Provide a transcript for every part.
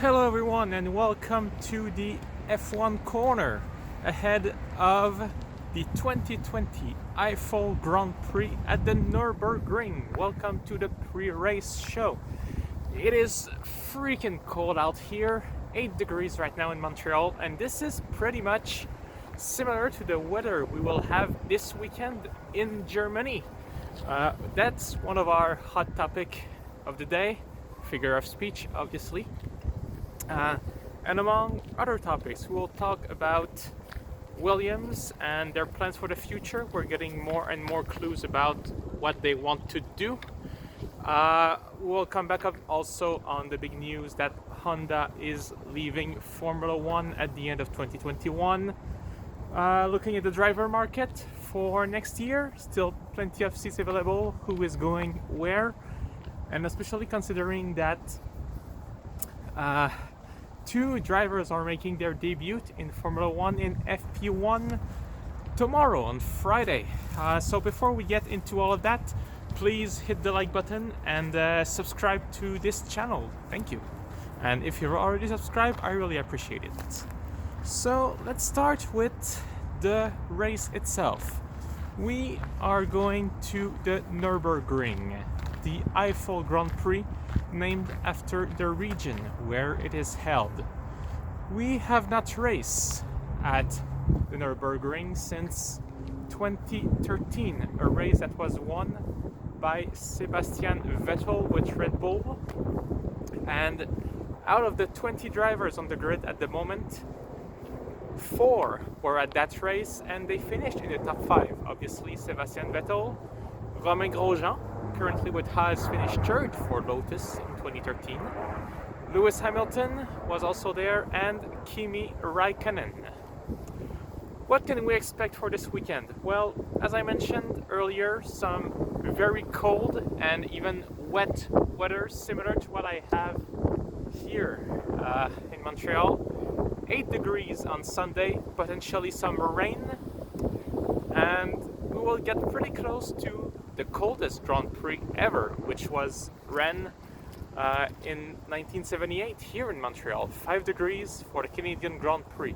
Hello everyone and welcome to the F1 Corner ahead of the 2020 Eifel Grand Prix at the Nurburgring. Welcome to the pre-race show. It is freaking cold out here, 8 degrees right now in Montreal, and this is pretty much similar to the weather we will have this weekend in Germany. That's one of our hot topic of the day, figure of speech obviously. And among other topics, we will talk about Williams and their plans for the future. We're getting more and more clues about what they want to do. We'll come back up also on the big news that Honda is leaving Formula One at the end of 2021. Looking at the driver market for next year, still plenty of seats available, who is going where, and especially considering that two drivers are making their debut in Formula One in FP1 tomorrow on Friday. So before we get into all of that, please hit the like button and subscribe to this channel. Thank you. And if you're already subscribed, I really appreciate it. So let's start with the race itself. We are going to the Nurburgring, the Eifel Grand Prix, named after the region where it is held. We have not raced at the Nurburgring since 2013, a race that was won by Sebastian Vettel with Red Bull. And out of the 20 drivers on the grid at the moment, 4 were at that race and they finished in the top 5. Obviously, Sebastian Vettel, Romain Grosjean, currently with Haas, finished 3rd for Lotus in 2013. Lewis Hamilton was also there, and Kimi Raikkonen. What can we expect for this weekend? Well, as I mentioned earlier, some very cold and even wet weather, similar to what I have here in Montreal. 8 degrees on Sunday, potentially some rain, and we will get pretty close to the coldest Grand Prix ever, which was ran in 1978 here in Montreal, 5 degrees for the Canadian Grand Prix.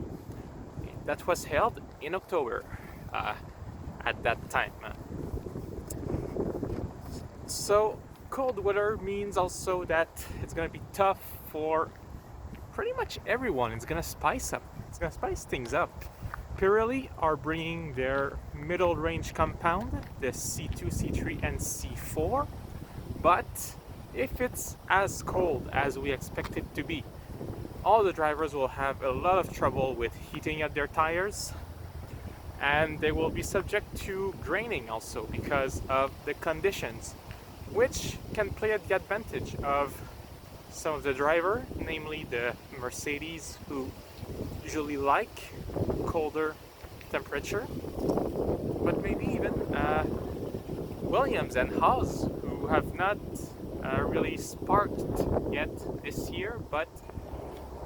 That was held in October at that time. So cold weather means also that it's going to be tough for pretty much everyone. It's going to spice things up. Pirelli are bringing their middle range compound, the C2, C3 and C4, but if it's as cold as we expect it to be, all the drivers will have a lot of trouble with heating up their tires, and they will be subject to graining also because of the conditions, which can play at the advantage of some of the driver, namely the Mercedes, who usually like colder temperature, but maybe even Williams and Haas, who have not really sparked yet this year, but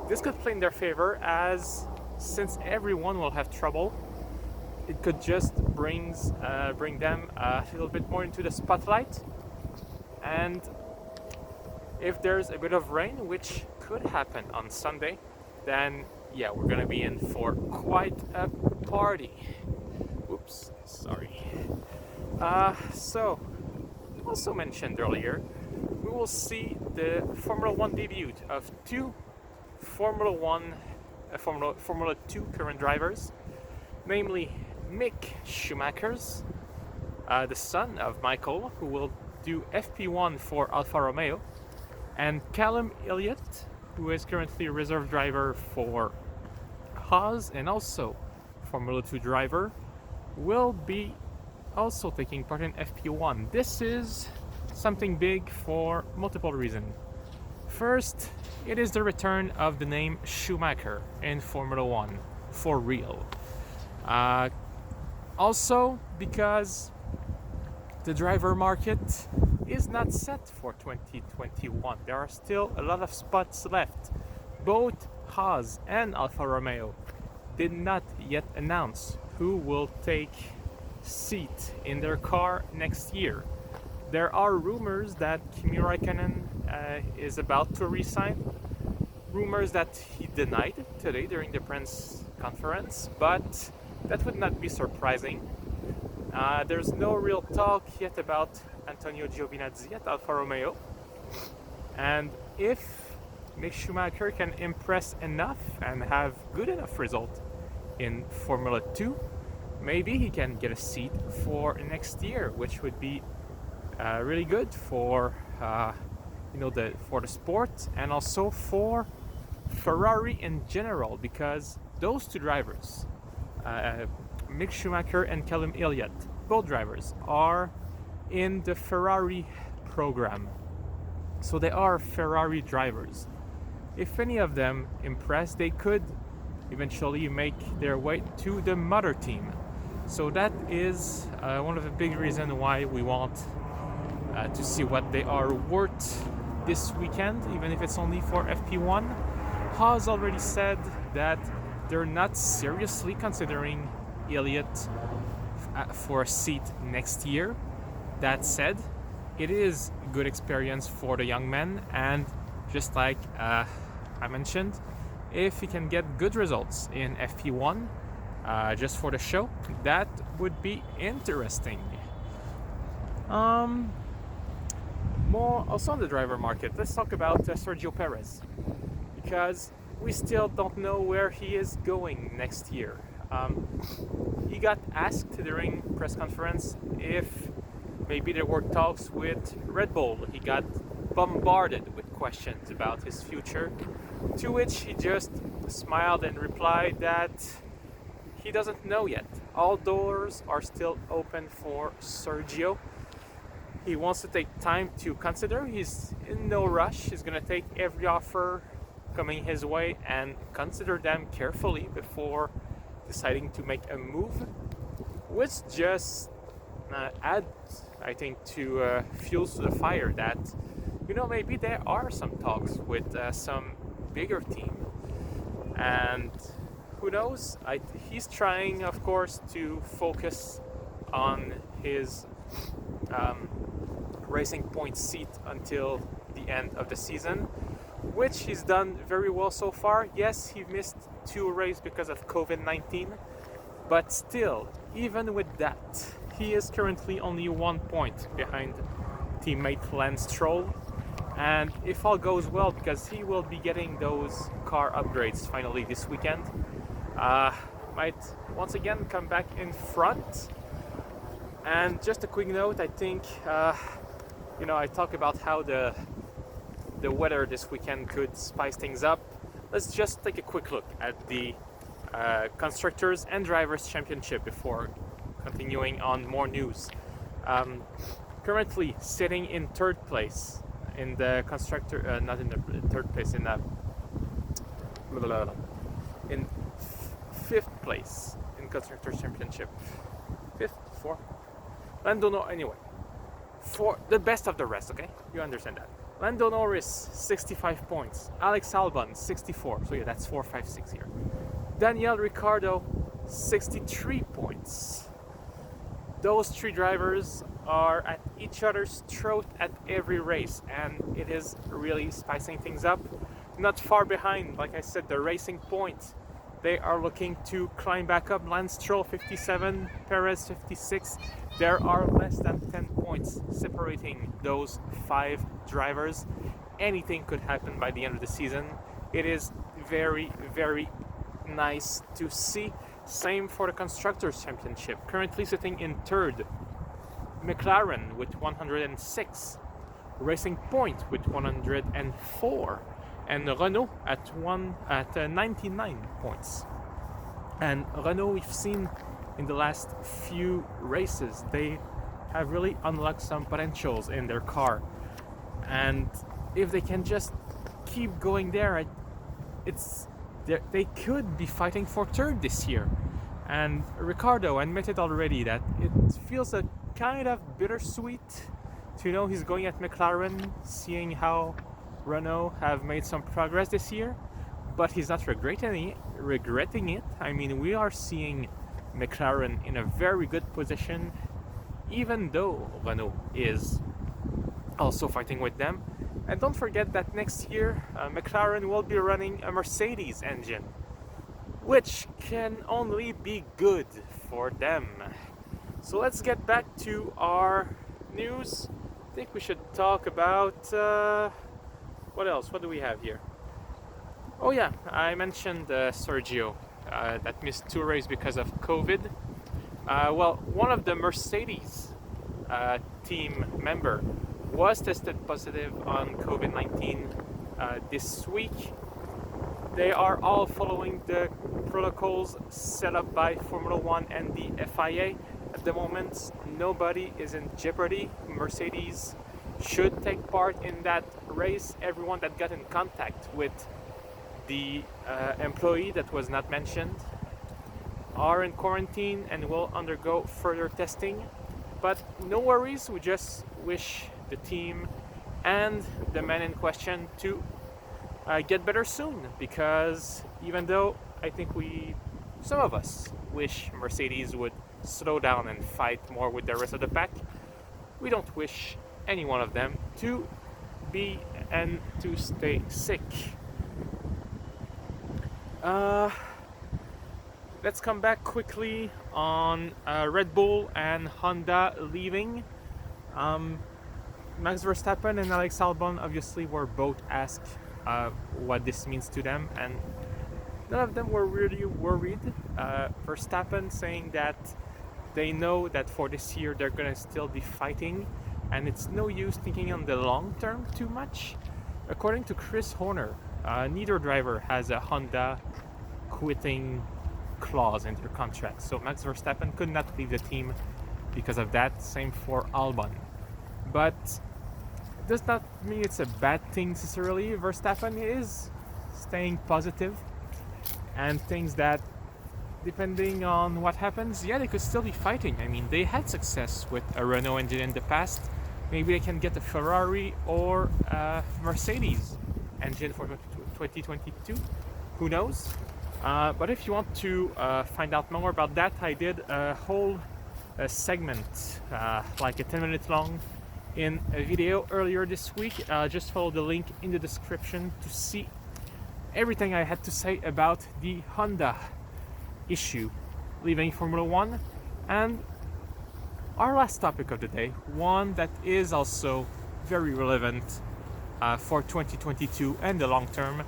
this could play in their favor, as since everyone will have trouble, it could just bring them a little bit more into the spotlight. And if there's a bit of rain, which could happen on Sunday, then yeah, we're gonna be in for quite a party. Oops, sorry. So, also mentioned earlier, we will see the Formula One debut of 2 Formula 2 current drivers, namely Mick Schumacher's, the son of Michael, who will do FP1 for Alfa Romeo, and Callum Elliott, who is currently a reserve driver for Haas and also Formula 2 driver, will be also taking part in FP1. This is something big for multiple reasons. First, it is the return of the name Schumacher in Formula 1 for real. Also because the driver market is not set for 2021. There are still a lot of spots left. Both Haas and Alfa Romeo did not yet announce who will take seat in their car next year. There are rumors that Kimi Raikkonen is about to resign, rumors that he denied today during the press conference, but that would not be surprising. There's no real talk yet about Antonio Giovinazzi at Alfa Romeo, and if Mick Schumacher can impress enough and have good enough result in Formula 2, maybe he can get a seat for next year, which would be really good for for the sport and also for Ferrari in general, because those two drivers, Mick Schumacher and Callum Elliott, both drivers are in the Ferrari program, so they are Ferrari drivers. If any of them impress, they could eventually make their way to the mother team. So that is one of the big reasons why we want to see what they are worth this weekend, even if it's only for FP1. Haas already said that they're not seriously considering Elliott for a seat next year. That said, it is good experience for the young man, and just like I mentioned, if he can get good results in FP1 just for the show, that would be interesting. More also on the driver market, let's talk about Sergio Perez, because we still don't know where he is going next year. He got asked during press conference if maybe there were talks with Red Bull. He got bombarded with questions about his future, to which he just smiled and replied that he doesn't know yet. All doors are still open for Sergio. He wants to take time to consider. He's in no rush. He's going to take every offer coming his way and consider them carefully before deciding to make a move, which just adds, I think, to fuels to the fire that, maybe there are some talks with some bigger team. And who knows? He's trying, of course, to focus on his Racing Point seat until the end of the season, which he's done very well so far. Yes, he missed 2 races because of COVID-19, but still, even with that, he is currently only 1 point behind teammate Lance Stroll. And if all goes well, because he will be getting those car upgrades finally this weekend, might once again come back in front. And just a quick note, I think, I talk about how the weather this weekend could spice things up. Let's just take a quick look at the Constructors and Drivers Championship before continuing on more news. Currently sitting in 3rd place in the constructor, not in the 3rd place, in 5th place in Constructors Championship. 5th, 4th? Lando Norris, anyway. For the best of the rest, okay? You understand that. Lando Norris, 65 points. Alex Albon, 64. So yeah, that's 4, 5, 6 here. Daniel Ricciardo, 63 points. Those 3 drivers are at each other's throat at every race, and it is really spicing things up. Not far behind, like I said, the Racing Point. They are looking to climb back up. Lance Stroll, 57, Perez, 56. There are less than 10 points separating those 5 drivers. Anything could happen by the end of the season. It is very, very nice to see. Same for the Constructors' Championship. Currently sitting in 3rd, McLaren with 106, Racing Point with 104, and Renault at 99 points. And Renault, we've seen in the last few races, they have really unlocked some potentials in their car. And if they can just keep going there, they could be fighting for 3rd this year. And Ricciardo admitted already that it feels a kind of bittersweet to know he's going at McLaren, seeing how Renault have made some progress this year, but he's not regretting it. I mean, we are seeing McLaren in a very good position, even though Renault is also fighting with them. And don't forget that next year McLaren will be running a Mercedes engine, which can only be good for them. So let's get back to our news. I think we should talk about what else? What do we have here? Oh yeah, I mentioned Sergio that missed 2 races because of COVID. Well, one of the Mercedes team member was tested positive on COVID-19 this week. They are all following the protocols set up by Formula One and the FIA. At the moment, nobody is in jeopardy. Mercedes should take part in that race. Everyone that got in contact with the employee that was not mentioned are in quarantine and will undergo further testing. But no worries, we just wish the team and the man in question to get better soon, because even though I think some of us wish Mercedes would slow down and fight more with the rest of the pack, we don't wish any one of them to be and to stay sick. Let's come back quickly on Red Bull and Honda leaving. Max Verstappen and Alex Albon obviously were both asked what this means to them, and none of them were really worried. Verstappen saying that they know that for this year they're gonna still be fighting, and it's no use thinking on the long term too much. According to Chris Horner, neither driver has a Honda quitting clause in their contract, so Max Verstappen could not leave the team because of that. Same for Albon, but it does not mean it's a bad thing necessarily. Verstappen is staying positive and thinks that depending on what happens, yeah, they could still be fighting. I mean, they had success with a Renault engine in the past. Maybe they can get a Ferrari or a Mercedes engine for 2022. Who knows? But if you want to find out more about that, I did a whole segment, like a 10-minute long, in a video earlier this week. Just follow the link in the description to see everything I had to say about the Honda issue leaving Formula One. And our last topic of the day, one that is also very relevant for 2022 and the long term.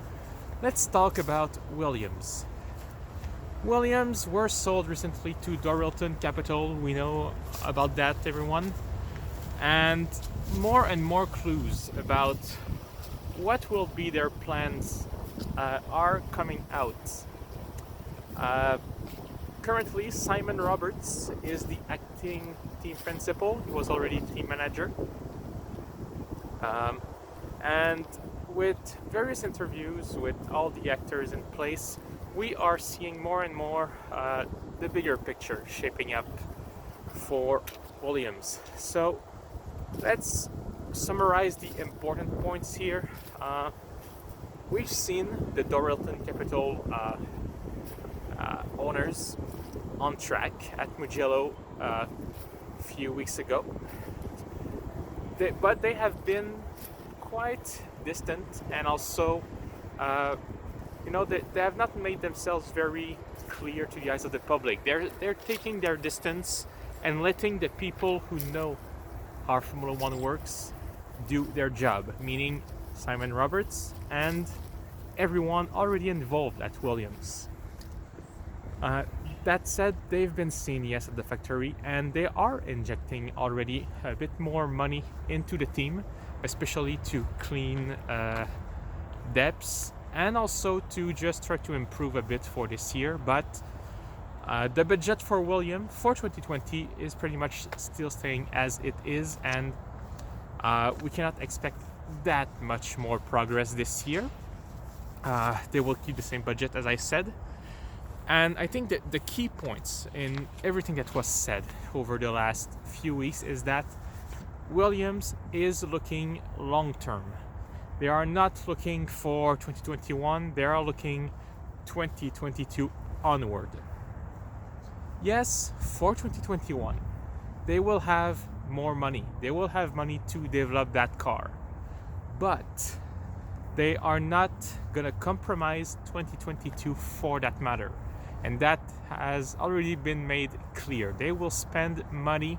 Let's talk about Williams. Williams were sold recently to Dorilton Capital. We know about that, everyone. And more clues about what will be their plans are coming out. Currently, Simon Roberts is the acting team principal. He was already team manager. And with various interviews with all the actors in place, we are seeing more and more the bigger picture shaping up for Williams. So let's summarize the important points here. We've seen the Dorilton Capital owners on track at Mugello a few weeks ago, but they have been quite distant, and also they have not made themselves very clear to the eyes of the public. They're taking their distance and letting the people who know how Formula One works do their job, meaning Simon Roberts and everyone already involved at Williams. That said, they've been seen, yes, at the factory, and they are injecting already a bit more money into the team, especially to clean depths and also to just try to improve a bit for this year. But the budget for Williams for 2020 is pretty much still staying as it is, and we cannot expect that much more progress this year. They will keep the same budget, as I said. And I think that the key points in everything that was said over the last few weeks is that Williams is looking long term. They are not looking for 2021, they are looking 2022 onward. Yes, for 2021, they will have more money. They will have money to develop that car. but they are not gonna compromise 2022 for that matter, and that has already been made clear. They will spend money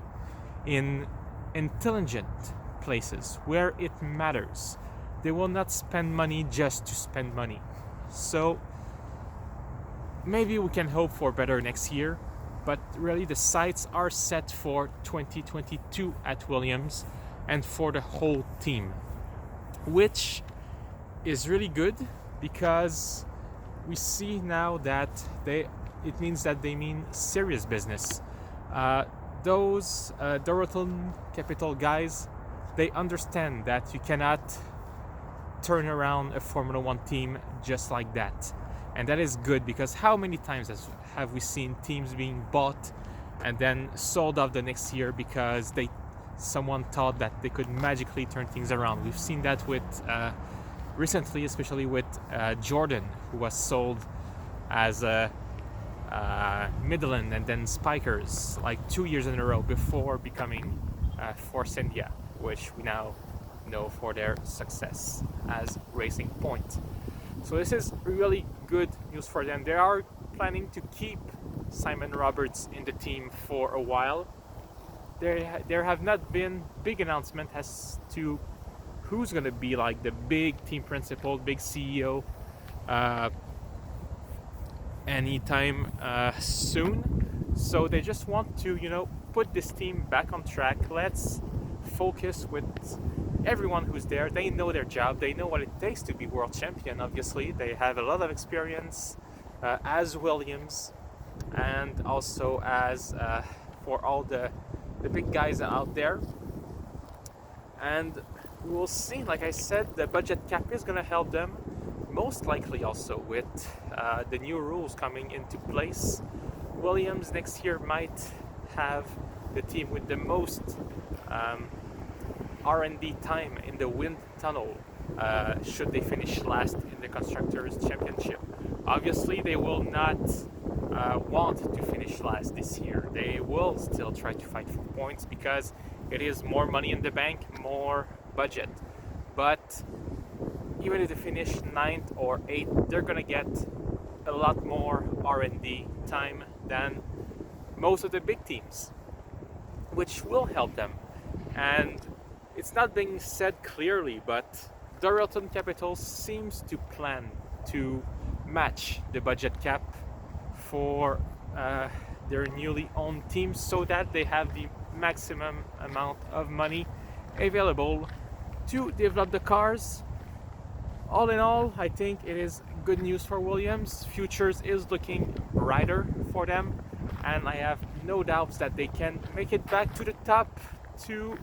in intelligent places where it matters. They will not spend money just to spend money. So maybe we can hope for better next year, but really the sights are set for 2022 at Williams and for the whole team, which is really good because we see now that it means that they mean serious business. Those Dorothy Capital guys, they understand that you cannot turn around a Formula One team just like that. And that is good, because how many times have we seen teams being bought and then sold off the next year because someone thought that they could magically turn things around? We've seen that with recently, especially with Jordan, who was sold as Midland and then Spikers like 2 years in a row before becoming Force India, which we now know for their success as Racing Point. So this is really good news for them. They are planning to keep Simon Roberts in the team for a while. There have not been big announcements as to who's going to be like the big team principal, big CEO anytime soon. So they just want to, put this team back on track. Let's focus with everyone who's there. They know their job. They know what it takes to be world champion. Obviously, they have a lot of experience as Williams, and also as for all the big guys out there. And we'll see. Like I said, the budget cap is going to help them. Most likely also with the new rules coming into place, Williams next year might have the team with the most R&D time in the wind tunnel should they finish last in the Constructors' Championship. Obviously, they will not want to finish last this year. They will still try to fight for points because it is more money in the bank, more budget. But even if they finish 9th or 8th, they're gonna get a lot more R&D time than most of the big teams, which will help them. And it's not being said clearly, but Doralton Capital seems to plan to match the budget cap for their newly owned teams so that they have the maximum amount of money available to develop the cars. All in all, I think it is good news for Williams. Futures is looking brighter for them, and I have no doubts that they can make it back to the top to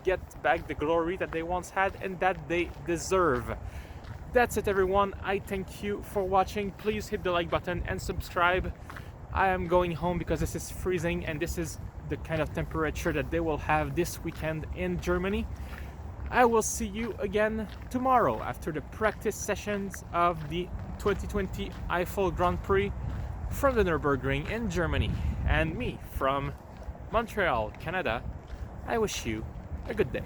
get back the glory that they once had and that they deserve. That's it, everyone. I thank you for watching. Please hit the like button and subscribe. I am going home because this is freezing, and this is the kind of temperature that they will have this weekend in Germany. I will see you again tomorrow after the practice sessions of the 2020 Eifel Grand Prix from the Nurburgring in Germany. And me from Montreal, Canada, I wish you a good day.